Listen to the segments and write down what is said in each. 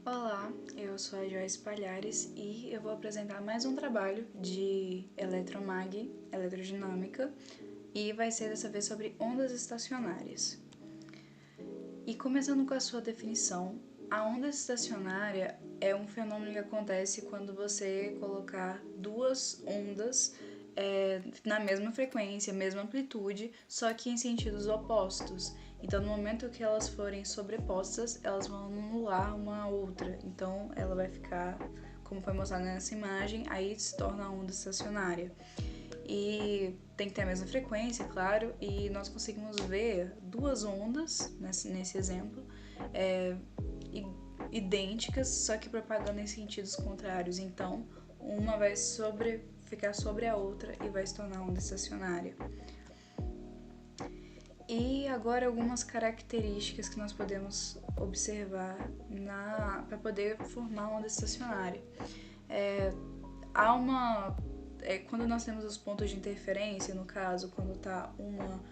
Olá, eu sou a Joyce Palhares e eu vou apresentar mais um trabalho de eletromag, eletrodinâmica, e vai ser dessa vez sobre ondas estacionárias. E começando com a sua definição, a onda estacionária é um fenômeno que acontece quando você colocar duas ondas na mesma frequência, mesma amplitude, só que em sentidos opostos. Então, no momento que elas forem sobrepostas, elas vão anular uma a outra. Então, ela vai ficar, como foi mostrado nessa imagem, aí se torna a onda estacionária. E tem que ter a mesma frequência, claro, e nós conseguimos ver duas ondas nesse exemplo, idênticas, só que propagando em sentidos contrários. Então, uma vai ficar sobre a outra e vai se tornar onda estacionária. E agora algumas características que nós podemos observar para poder formar uma onda estacionária. Quando nós temos os pontos de interferência, no caso, quando está uma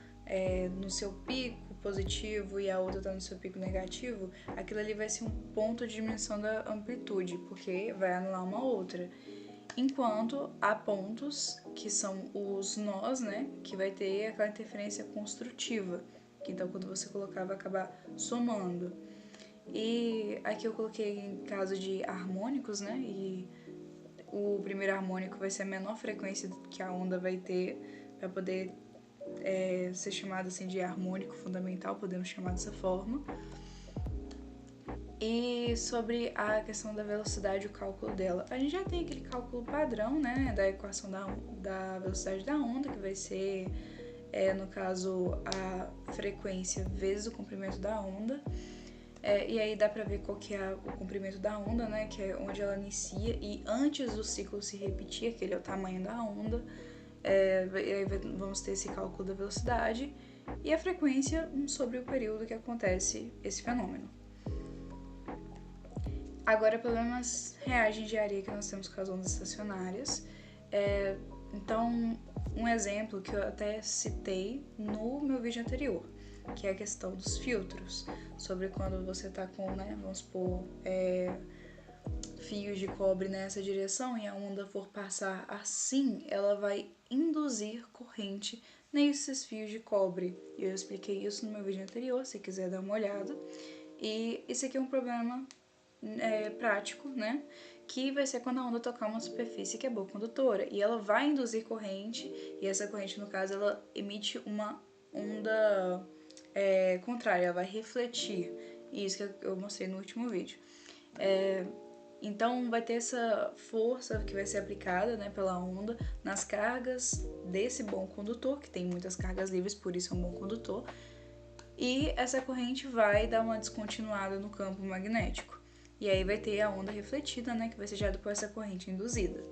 no seu pico positivo e a outra está no seu pico negativo, aquilo ali vai ser um ponto de diminuição da amplitude, porque vai anular uma outra. Enquanto há pontos, que são os nós, né, que vai ter aquela interferência construtiva, que então quando você colocar vai acabar somando. E aqui eu coloquei em caso de harmônicos, né, e o primeiro harmônico vai ser a menor frequência que a onda vai ter para poder ser chamado assim de harmônico fundamental, podemos chamar dessa forma. E sobre a questão da velocidade, o cálculo dela. A gente já tem aquele cálculo padrão, né, da equação da velocidade da onda, que vai ser, no caso, a frequência vezes o comprimento da onda. E aí dá pra ver qual que é o comprimento da onda, né, que é onde ela inicia e antes do ciclo se repetir, aquele é o tamanho da onda. E aí vamos ter esse cálculo da velocidade e a frequência sobre o período que acontece esse fenômeno. Agora, problemas reais de engenharia que nós temos com as ondas estacionárias. Então, um exemplo que eu até citei no meu vídeo anterior, que é a questão dos filtros, sobre quando você está com, né, vamos supor, fios de cobre nessa direção e a onda for passar assim, ela vai induzir corrente nesses fios de cobre. Eu expliquei isso no meu vídeo anterior, se quiser dar uma olhada. E esse aqui é um problema prático, né? Que vai ser quando a onda tocar uma superfície que é boa condutora. E ela vai induzir corrente, e essa corrente, no caso, ela emite uma onda contrária, ela vai refletir. Isso que eu mostrei no último vídeo. Então vai ter essa força que vai ser aplicada, né, pela onda nas cargas desse bom condutor, que tem muitas cargas livres, por isso é um bom condutor. E essa corrente vai dar uma descontinuada no campo magnético. E aí vai ter a onda refletida, né, que vai ser gerada por essa corrente induzida.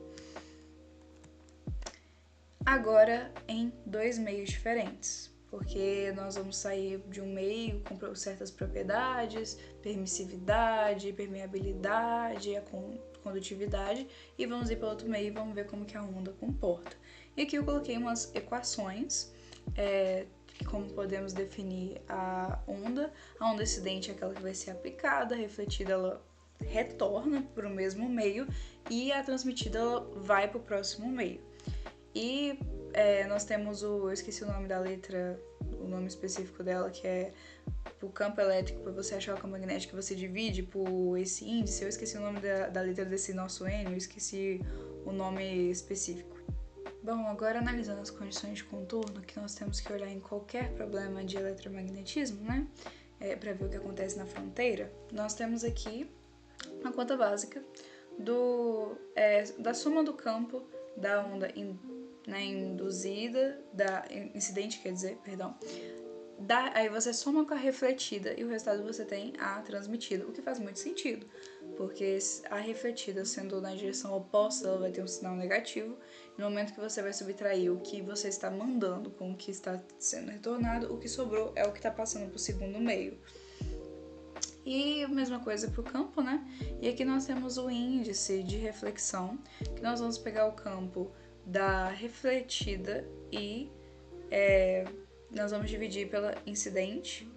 Agora em dois meios diferentes, porque nós vamos sair de um meio com certas propriedades, permissividade, permeabilidade, a condutividade, e vamos ir para outro meio e vamos ver como que a onda comporta. E aqui eu coloquei umas equações, como podemos definir a onda. A onda incidente é aquela que vai ser aplicada, a refletida ela retorna para o mesmo meio e a transmitida ela vai para o próximo meio. E nós temos eu esqueci o nome da letra, o nome específico dela, que é o campo elétrico, para você achar o campo magnético, você divide por esse índice. Eu esqueci o nome da letra desse nosso N, eu esqueci o nome específico. Bom, agora analisando as condições de contorno, que nós temos que olhar em qualquer problema de eletromagnetismo, né? Para ver o que acontece na fronteira, nós temos aqui a conta básica da soma do campo da onda induzida, da incidente, aí você soma com a refletida e o resultado você tem a transmitida, o que faz muito sentido, porque a refletida sendo na direção oposta, ela vai ter um sinal negativo, e no momento que você vai subtrair o que você está mandando com o que está sendo retornado, o que sobrou é o que está passando para o segundo meio. E a mesma coisa para o campo, né? E aqui nós temos o índice de reflexão, que nós vamos pegar o campo da refletida e nós vamos dividir pela incidente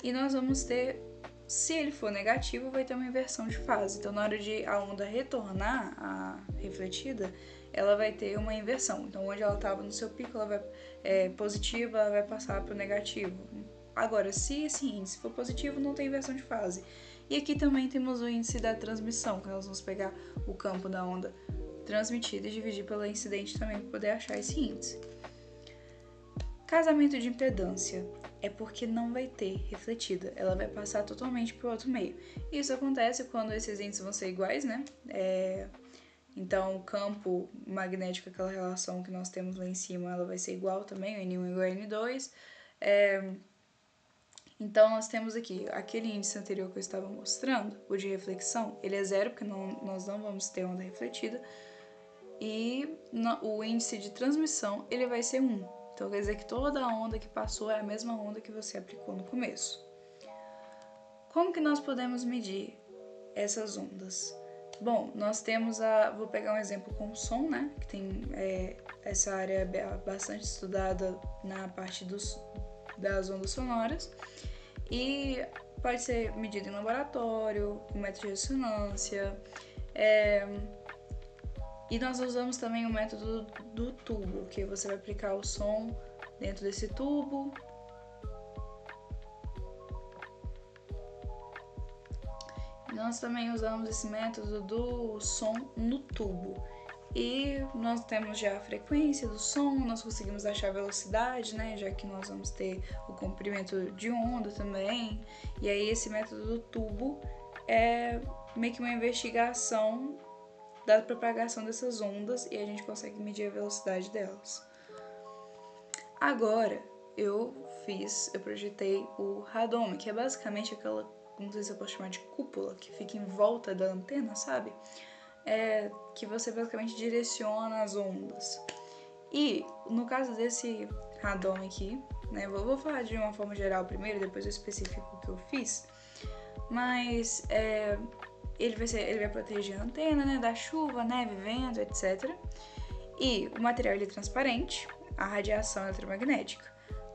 e nós vamos ter Se ele for negativo, vai ter uma inversão de fase. Então, na hora de a onda retornar, a refletida, ela vai ter uma inversão. Então, onde ela estava no seu pico, ela vai positiva, ela vai passar para o negativo. Agora, se esse índice for positivo, não tem inversão de fase. E aqui também temos o índice da transmissão, que nós vamos pegar o campo da onda transmitida e dividir pela incidente também para poder achar esse índice. Casamento de impedância é porque não vai ter refletida, ela vai passar totalmente para o outro meio. Isso acontece quando esses índices vão ser iguais, né? Então, o campo magnético, aquela relação que nós temos lá em cima, ela vai ser igual também, o N1 igual a N2. Então, nós temos aqui aquele índice anterior que eu estava mostrando, o de reflexão, ele é zero, porque nós não vamos ter onda refletida. E o índice de transmissão, ele vai ser 1. Então, quer dizer que toda a onda que passou é a mesma onda que você aplicou no começo. Como que nós podemos medir essas ondas? Bom, nós temos vou pegar um exemplo com o som, né? Que tem essa área bastante estudada na parte das ondas sonoras. E pode ser medido em laboratório, com método de ressonância. E nós usamos também o método do tubo, que você vai aplicar o som dentro desse tubo. E nós também usamos esse método do som no tubo. E nós temos já a frequência do som, nós conseguimos achar a velocidade, né? Já que nós vamos ter o comprimento de onda também. E aí esse método do tubo é meio que uma investigação da propagação dessas ondas e a gente consegue medir a velocidade delas. Agora, eu projetei o radome, que é basicamente aquela, não sei se eu posso chamar de cúpula, que fica em volta da antena, sabe? Que você basicamente direciona as ondas. E, no caso desse radome aqui, né, eu vou falar de uma forma geral primeiro, depois eu especifico o que eu fiz, mas ele vai proteger a antena, né, da chuva, neve, vento, etc. E o material ele é transparente, a radiação eletromagnética,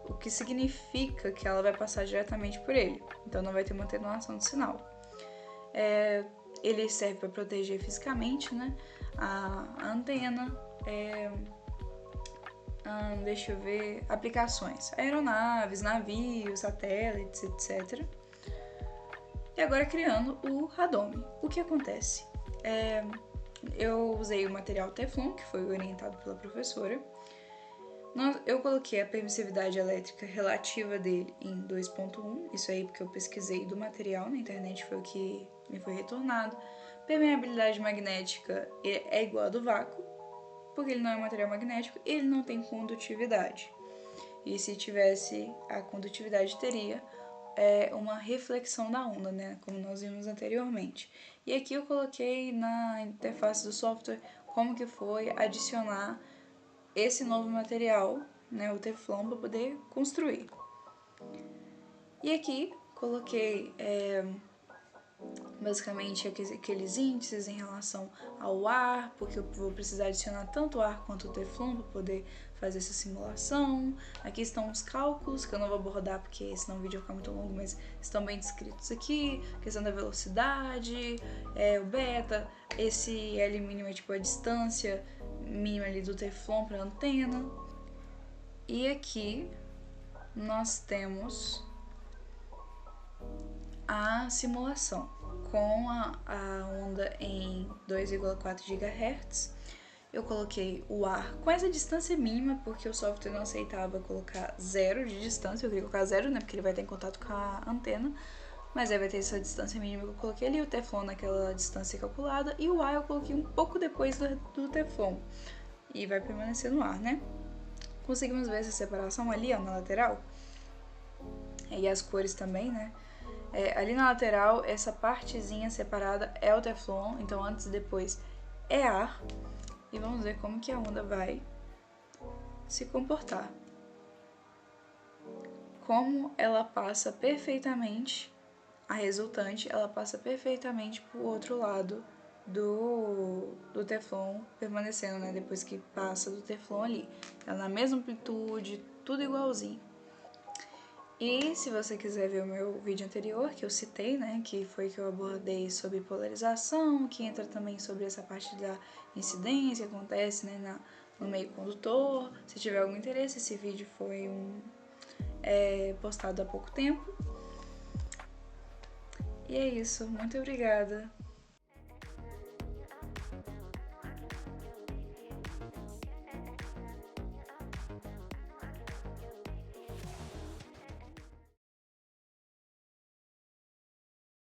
o que significa que ela vai passar diretamente por ele, então não vai ter uma atenuação do sinal. Ele serve para proteger fisicamente, né, a antena, deixa eu ver, aplicações, aeronaves, navios, satélites, etc. E agora criando o radome. O que acontece? Eu usei o material Teflon, que foi orientado pela professora. Eu coloquei a permissividade elétrica relativa dele em 2.1, isso aí porque eu pesquisei do material na internet, foi o que me foi retornado. Permeabilidade magnética é igual a do vácuo, porque ele não é um material magnético, ele não tem condutividade. E se tivesse a condutividade, teria uma reflexão da onda, né, como nós vimos anteriormente. E aqui eu coloquei na interface do software como que foi adicionar esse novo material, né, o Teflon, para poder construir. E aqui coloquei basicamente aqueles índices em relação ao ar, porque eu vou precisar adicionar tanto o ar quanto o Teflon para poder fazer essa simulação. Aqui estão os cálculos, que eu não vou abordar porque senão o vídeo vai ficar muito longo, mas estão bem descritos aqui. Questão da velocidade, o beta, esse L mínimo é tipo a distância mínima ali do Teflon para a antena. E aqui nós temos a simulação com a onda em 2,4 GHz. Eu coloquei o ar com essa distância mínima, porque o software não aceitava colocar 0 de distância. Eu queria colocar 0, né, porque ele vai estar em contato com a antena, mas aí vai ter essa distância mínima que eu coloquei ali, o Teflon naquela distância calculada, e o ar eu coloquei um pouco depois do Teflon, e vai permanecer no ar, né. Conseguimos ver essa separação ali, ó, na lateral, e as cores também, né. Ali na lateral, essa partezinha separada é o Teflon, então antes e depois é ar. E vamos ver como que a onda vai se comportar. Como ela passa perfeitamente, a resultante, ela passa perfeitamente pro outro lado do Teflon, permanecendo, né, depois que passa do Teflon ali. Ela na mesma amplitude, tudo igualzinho. E se você quiser ver o meu vídeo anterior, que eu citei, né, que foi que eu abordei sobre polarização, que entra também sobre essa parte da incidência que acontece, né, no meio condutor. Se tiver algum interesse, esse vídeo foi postado há pouco tempo. E é isso, muito obrigada.